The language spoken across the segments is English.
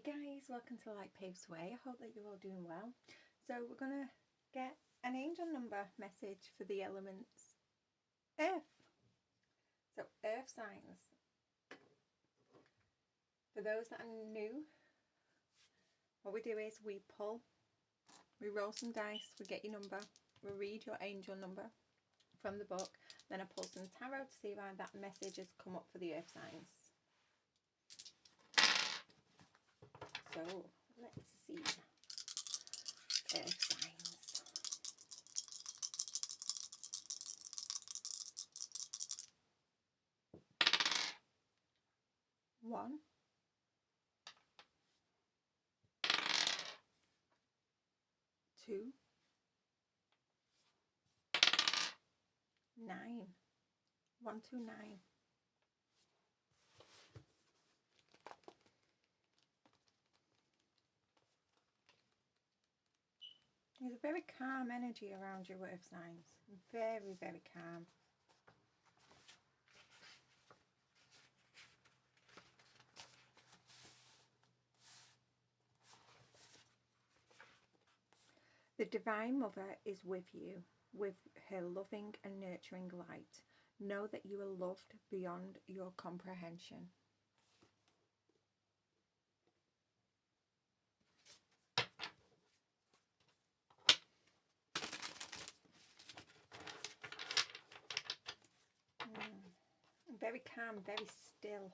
Hey guys, welcome to Light Paves Way. I hope that you're all doing well. So we're going to get an angel number message for the elements Earth. So Earth signs. For those that are new, what we do is we pull, we roll some dice, we get your number, we read your angel number from the book, then I pull some tarot to see why that message has come up for the Earth signs. So let's see. Earth signs. One. Two. 9. 1, 2, 9. There's a very calm energy around your Earth signs. Very, very calm. The Divine Mother is with you, with her loving and nurturing light. Know that you are loved beyond your comprehension. Very calm, very still.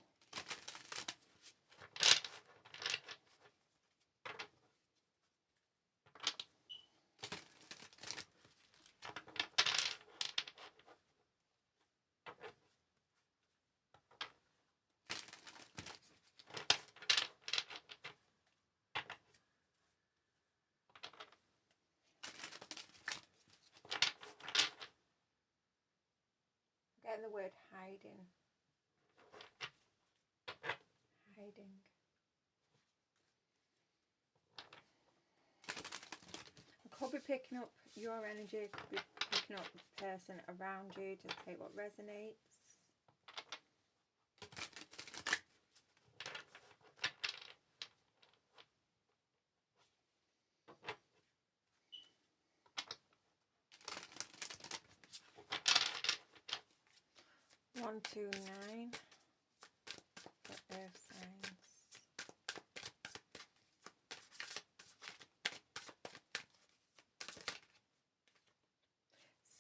Getting the word hiding. Hiding. I could be picking up your energy, could be picking up the person around you. Just take what resonates. One, 2, 9 for Earth signs.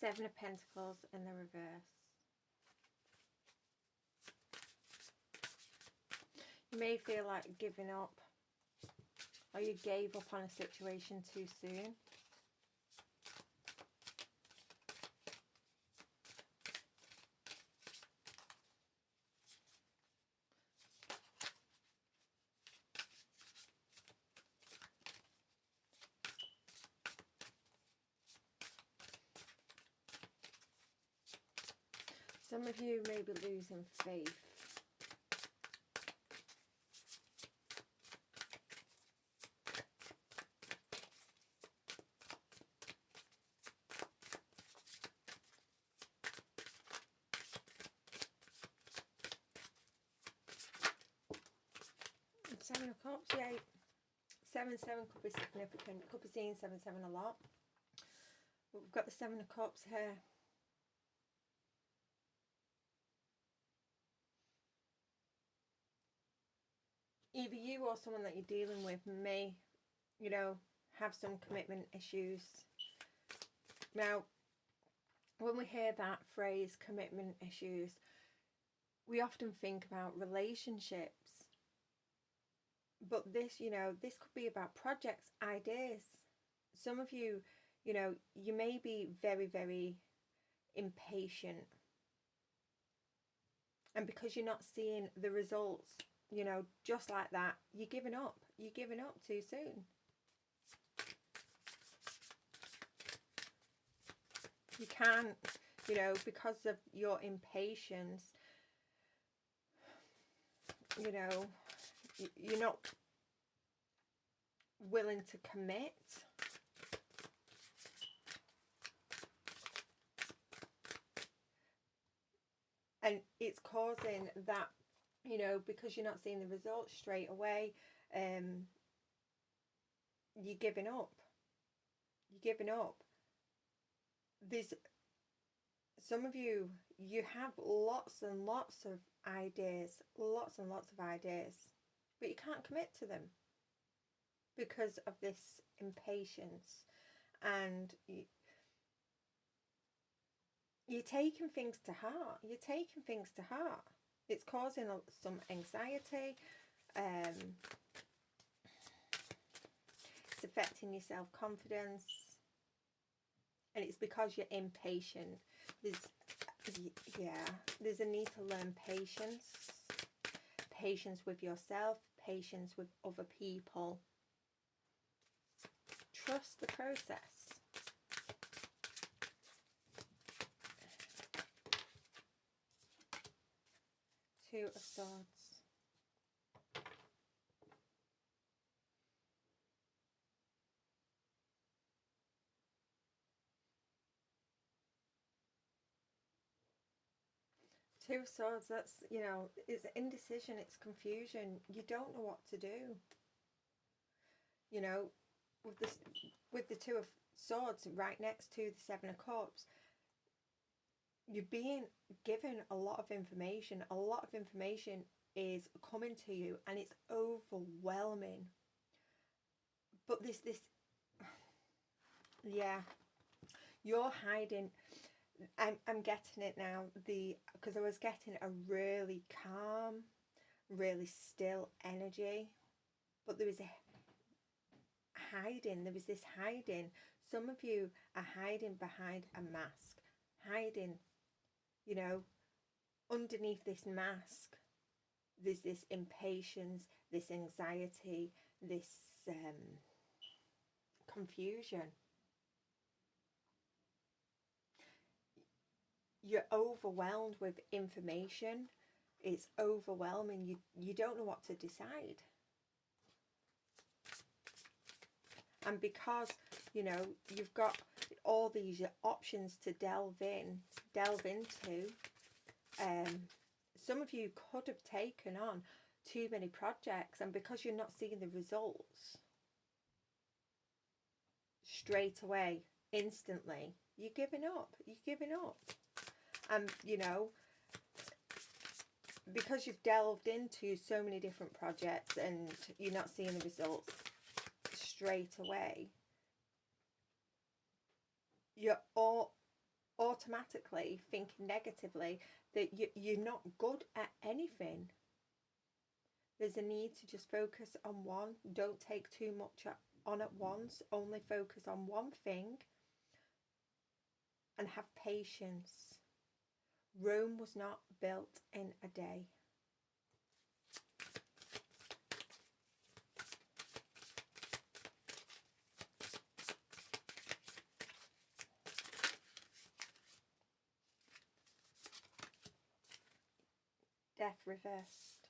Seven of Pentacles in the reverse. You may feel like giving up, or you gave up on a situation too soon. Some of you may be losing faith. Seven of Cups, yeah. 7, 7 could be significant. Could be seeing 7, 7 a lot. But we've got the 7 of Cups here. Either you or someone that you're dealing with may, have some commitment issues. Now, when we hear that phrase, commitment issues, we often think about relationships. But this, this could be about projects, ideas. Some of you, you may be very, very impatient. And because you're not seeing the results, just like that, you're giving up. You're giving up too soon. You can't, because of your impatience, you're not willing to commit. And it's causing that you know, because you're not seeing the results straight away, you're giving up. You're giving up. There's some of you, you have lots and lots of ideas, lots and lots of ideas, but you can't commit to them because of this impatience, and you're taking things to heart. You're taking things to heart. It's causing some anxiety. It's affecting your self-confidence, and it's because you're impatient. There's a need to learn patience with yourself, patience with other people. Trust the process. Two of Swords. Two of Swords, that's, you know, it's indecision, it's confusion. You don't know what to do. You know, with the Two of Swords right next to the Seven of Cups, you're being given a lot of information. A lot of information is coming to you, and it's overwhelming. But this, yeah, you're hiding. I'm getting it now. Because I was getting a really calm, really still energy, but there was a hiding. There was this hiding. Some of you are hiding behind a mask, hiding, you know, underneath this mask. There's this impatience, this anxiety, this confusion. You're overwhelmed with information. It's overwhelming. You don't know what to decide. And because, you know, you've got all these options to delve into, some of you could have taken on too many projects, and because you're not seeing the results straight away, instantly, you're giving up. And, you know, because you've delved into so many different projects and you're not seeing the results straight away, you're all automatically thinking negatively that you're not good at anything. There's a need to just focus on one. Don't take too much on at once. Only focus on one thing and have patience. Rome was not built in a day. Death reversed.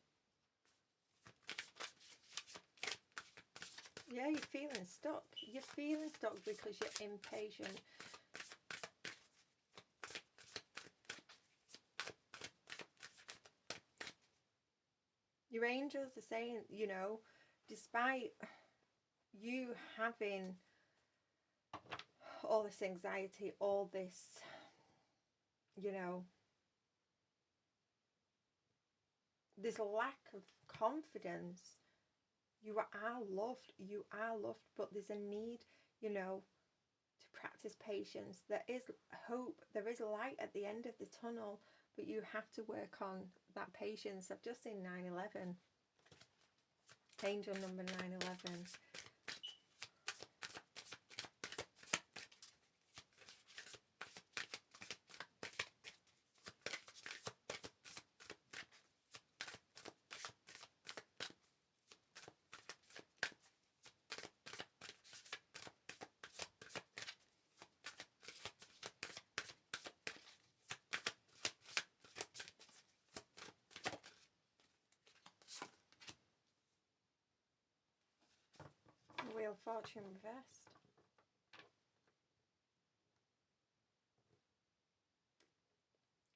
Yeah, you're feeling stuck. You're feeling stuck because you're impatient. Your angels are saying, you know, despite you having all this anxiety, all this, you know, this lack of confidence, you are loved, but there's a need, you know, to practice patience. There is hope, there is light at the end of the tunnel, but you have to work on that patience. I've just seen 9/11, angel number 9/11. Wheel of Fortune reversed.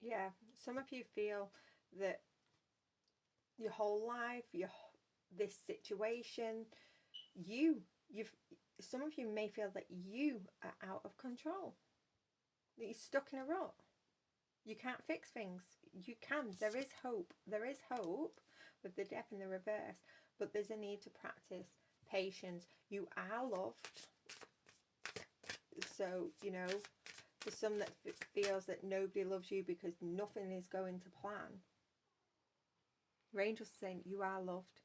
Yeah, some of you feel that your whole life, this situation, some of you may feel that you are out of control, that you're stuck in a rut. You can't fix things. You can. There is hope. There is hope with the Death in the reverse, but there's a need to practice patience. You are loved. So, you know, for some that feels that nobody loves you because nothing is going to plan, your angel's saying you are loved.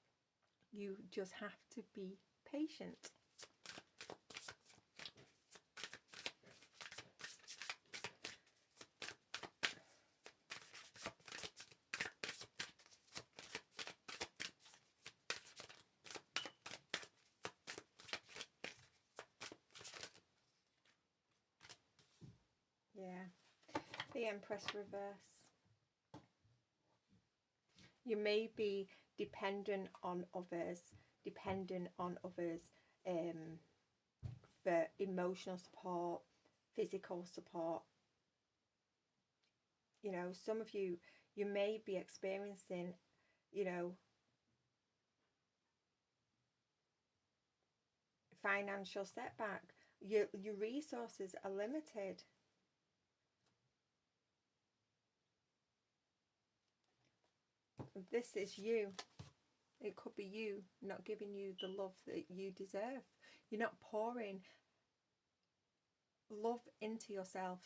You just have to be patient. Yeah, the Empress reverse. You may be dependent on others for emotional support, physical support. You know, some of you may be experiencing, you know, financial setback. Your resources are limited. This is you. It could be you not giving you the love that you deserve. You're not pouring love into yourself.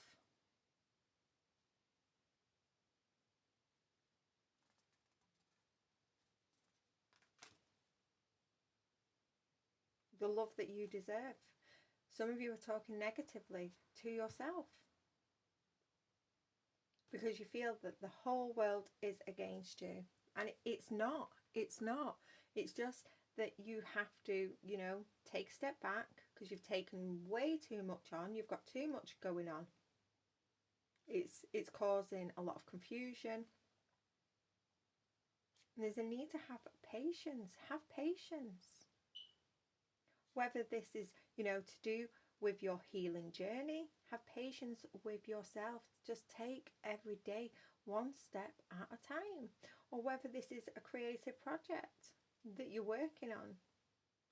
The love that you deserve. Some of you are talking negatively to yourself because you feel that the whole world is against you. And it's not. It's not. It's just that you have to, you know, take a step back because you've taken way too much on. You've got too much going on. It's causing a lot of confusion. And there's a need to have patience. Have patience. Whether this is, you know, to do with your healing journey, have patience with yourself. Just take every day one step at a time. Or whether this is a creative project that you're working on,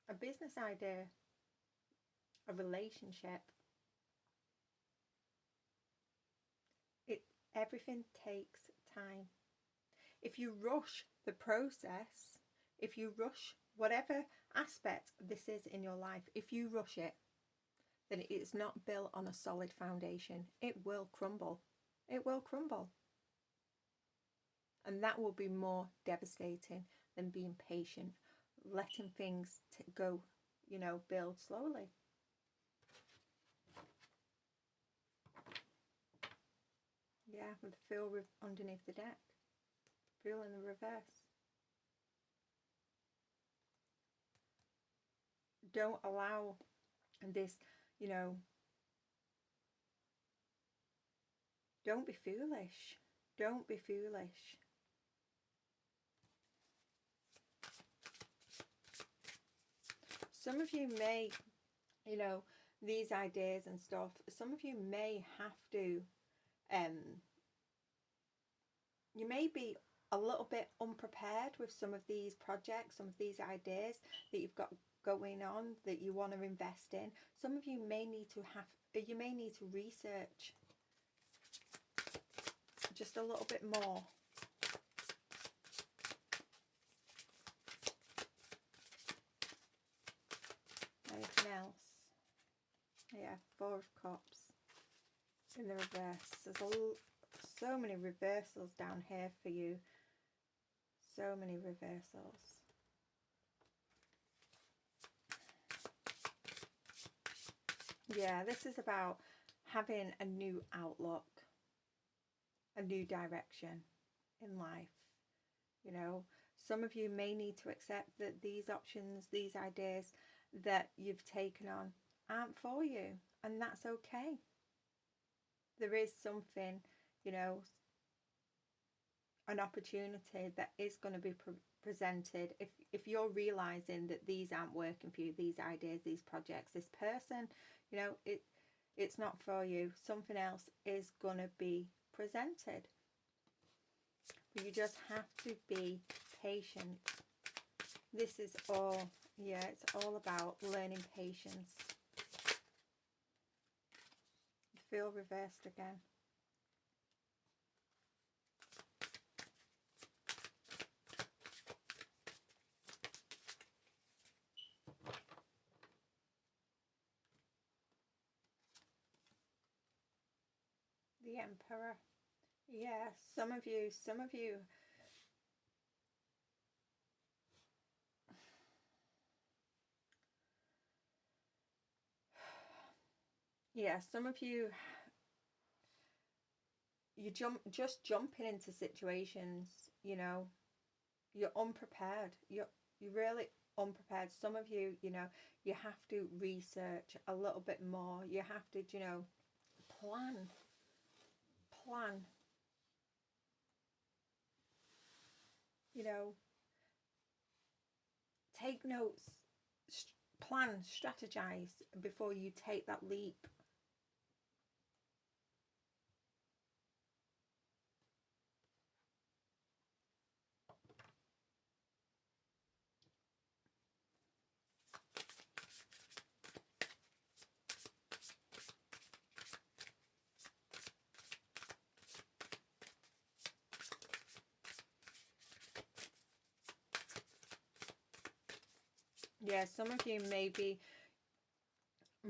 a business idea, a relationship. Everything takes time. If you rush the process, if you rush whatever aspect this is in your life, if you rush it, then it's not built on a solid foundation. It will crumble. It will crumble. And that will be more devastating than being patient, letting things go, you know, build slowly. Yeah, with the Fool underneath the deck. Fool in the reverse. Don't allow this, you know, don't be foolish. Don't be foolish. Some of you may, you know, these ideas and stuff, some of you may have to, you may be a little bit unprepared with some of these projects, some of these ideas that you've got going on that you want to invest in. Some of you may need to research just a little bit more. Anything else? Yeah, Four of Cups in the reverse. There's so many reversals down here for you. So many reversals. Yeah, this is about having a new outlook, a new direction in life. You know, some of you may need to accept that these options, these ideas that you've taken on aren't for you, and that's okay. There is something, you know, an opportunity that is going to be presented if you're realizing that these aren't working for you, these ideas, these projects, this person, you know, it's not for you. Something else is going to be presented. But you just have to be patient. This is all, yeah, it's all about learning patience. Feel reversed again. The Emperor. Yeah, some of you, yeah, some of you, just jumping into situations, you know, you're unprepared. You're really unprepared. Some of you, you know, you have to research a little bit more. You have to, you know, plan. You know, take notes, plan, strategize before you take that leap. Yeah, some of you may be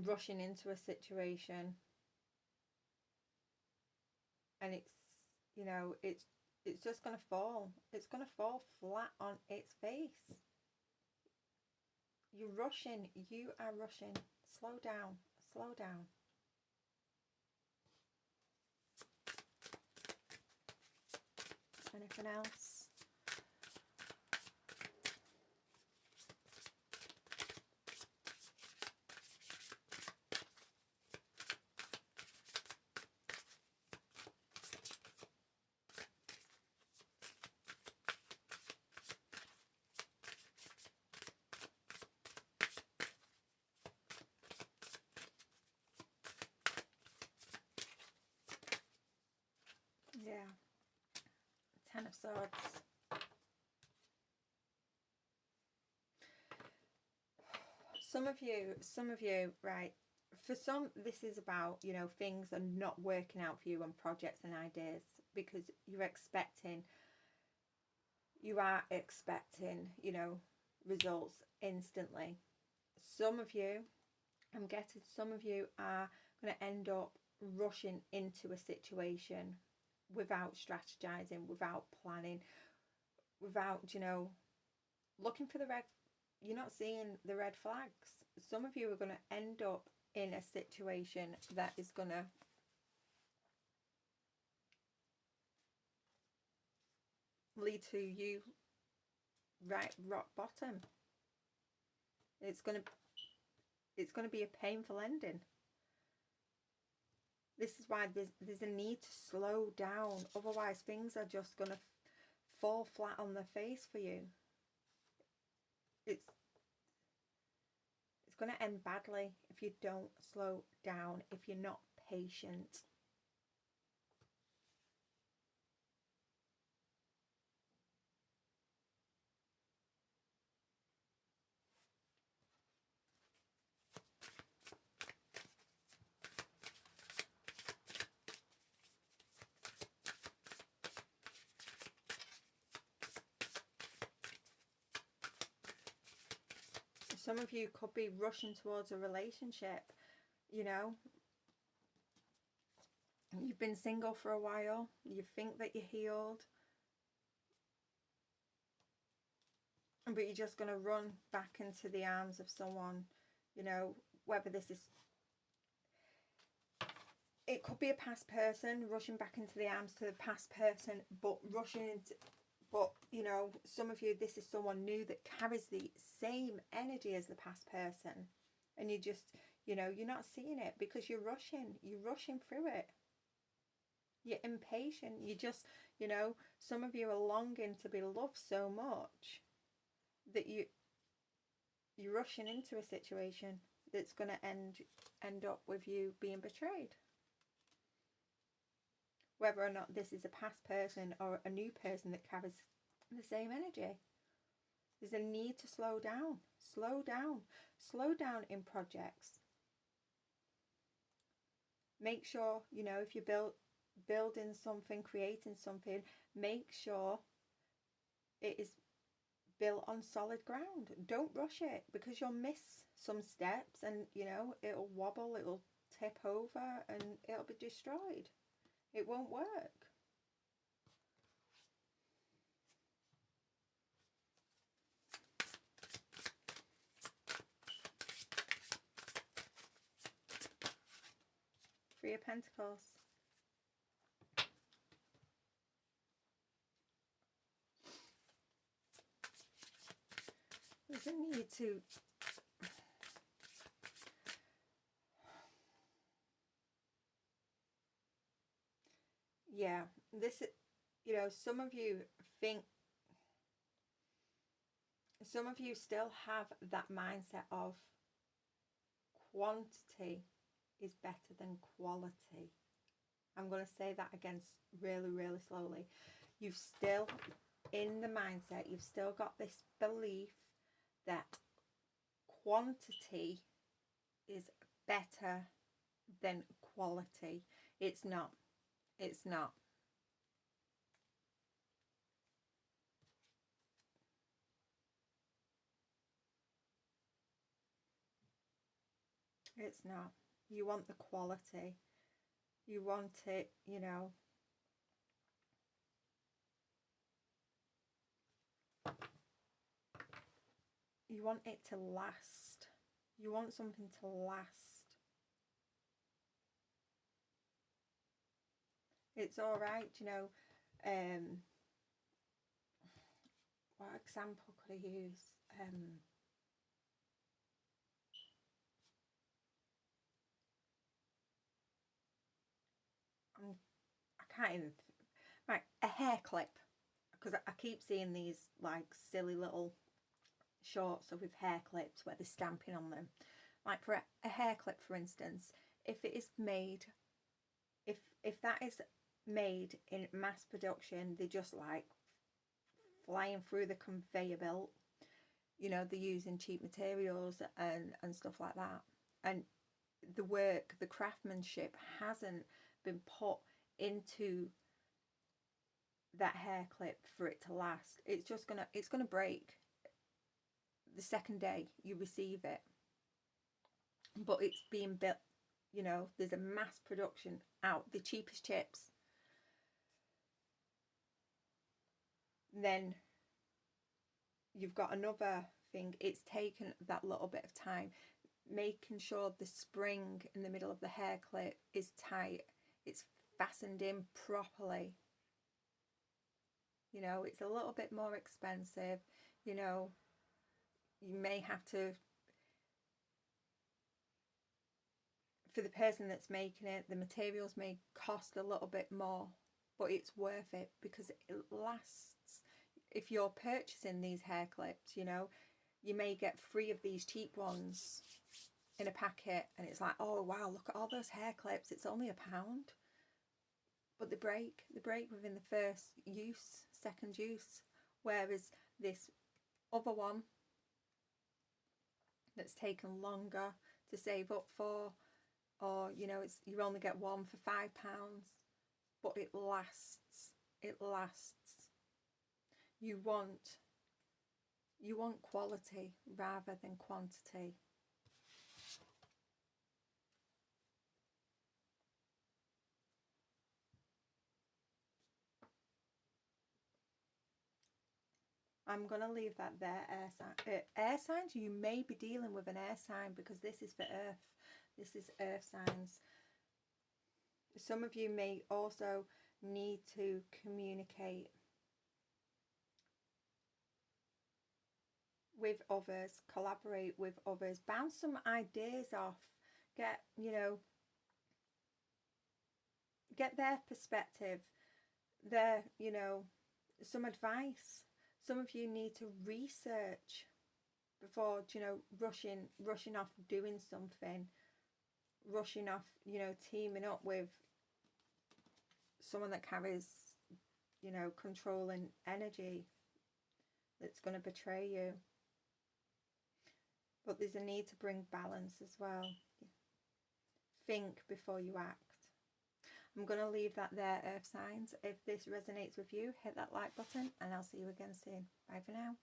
rushing into a situation, and it's, you know, it's just going to fall. It's going to fall flat on its face. You're rushing. You are rushing. Slow down. Slow down. Anything else? Yeah. Ten of Swords. Some of you, right, for some, this is about, you know, things are not working out for you on projects and ideas because you are expecting, you know, results instantly. Some of you, I'm getting, some of you are going to end up rushing into a situation without strategizing, without planning, without, you know, looking for the red. You're not seeing the red flags. Some of you are going to end up in a situation that is going to lead to you rock bottom. It's going to be a painful ending. This is why there's a need to slow down. Otherwise, things are just going to fall flat on their face for you. It's going to end badly if you don't slow down, if you're not patient. Some of you could be rushing towards a relationship, you know. You've been single for a while. You think that you're healed. But you're just going to run back into the arms of someone, you know, whether this is... It could be a past person, rushing back into the arms to the past person, but rushing into... But, you know, some of you, this is someone new that carries the same energy as the past person. And you just, you know, you're not seeing it because you're rushing. You're rushing through it. You're impatient. You just, you know, some of you are longing to be loved so much that you're rushing into a situation that's going to end up with you being betrayed. Whether or not this is a past person or a new person that carries the same energy. There's a need to slow down, slow down, slow down in projects. Make sure, you know, if you're building something, creating something, make sure it is built on solid ground. Don't rush it, because you'll miss some steps and, you know, it'll wobble, it'll tip over and it'll be destroyed. It won't work. Three of Pentacles. There's a need to this, you know, some of you still have that mindset of quantity is better than quality. I'm going to say that again really, really slowly. You've still, in the mindset, you've still got this belief that quantity is better than quality. It's not. It's not. It's not. You want the quality. You want it, you know. You want it to last. You want something to last. It's all right, you know. What example could I use? I can't even. Right, a hair clip, because I keep seeing these like silly little shorts with hair clips where they're stamping on them. Like for a hair clip, for instance, if it is made, if that is made in mass production, they're just like flying through the conveyor belt. You know, they're using cheap materials and stuff like that, and the work, the craftsmanship hasn't been put into that hair clip for it to last. It's just gonna break the second day you receive it. But it's being built, you know, there's a mass production out, the cheapest chips. Then you've got another thing, it's taken that little bit of time, making sure the spring in the middle of the hair clip is tight, it's fastened in properly. You know, it's a little bit more expensive. You know, you may have to, for the person that's making it, the materials may cost a little bit more, but it's worth it because it lasts. If you're purchasing these hair clips, you know, you may get 3 of these cheap ones in a packet and it's like, oh wow, look at all those hair clips, it's only £1. But they break within the first use, second use. Whereas this other one that's taken longer to save up for, or you know, it's, you only get one for £5, but it lasts. It lasts. You want quality rather than quantity. I'm going to leave that there, air sign. Air signs, you may be dealing with an air sign because this is for earth. This is earth signs. Some of you may also need to communicate with others, collaborate with others, bounce some ideas off, get, you know, get their perspective, their, you know, some advice. Some of you need to research before, you know, rushing off doing something, rushing off, you know, teaming up with someone that carries, you know, controlling energy. that's going to betray you. But there's a need to bring balance as well. Think before you act. I'm going to leave that there, Earth signs. If this resonates with you, hit that like button, and I'll see you again soon. Bye for now.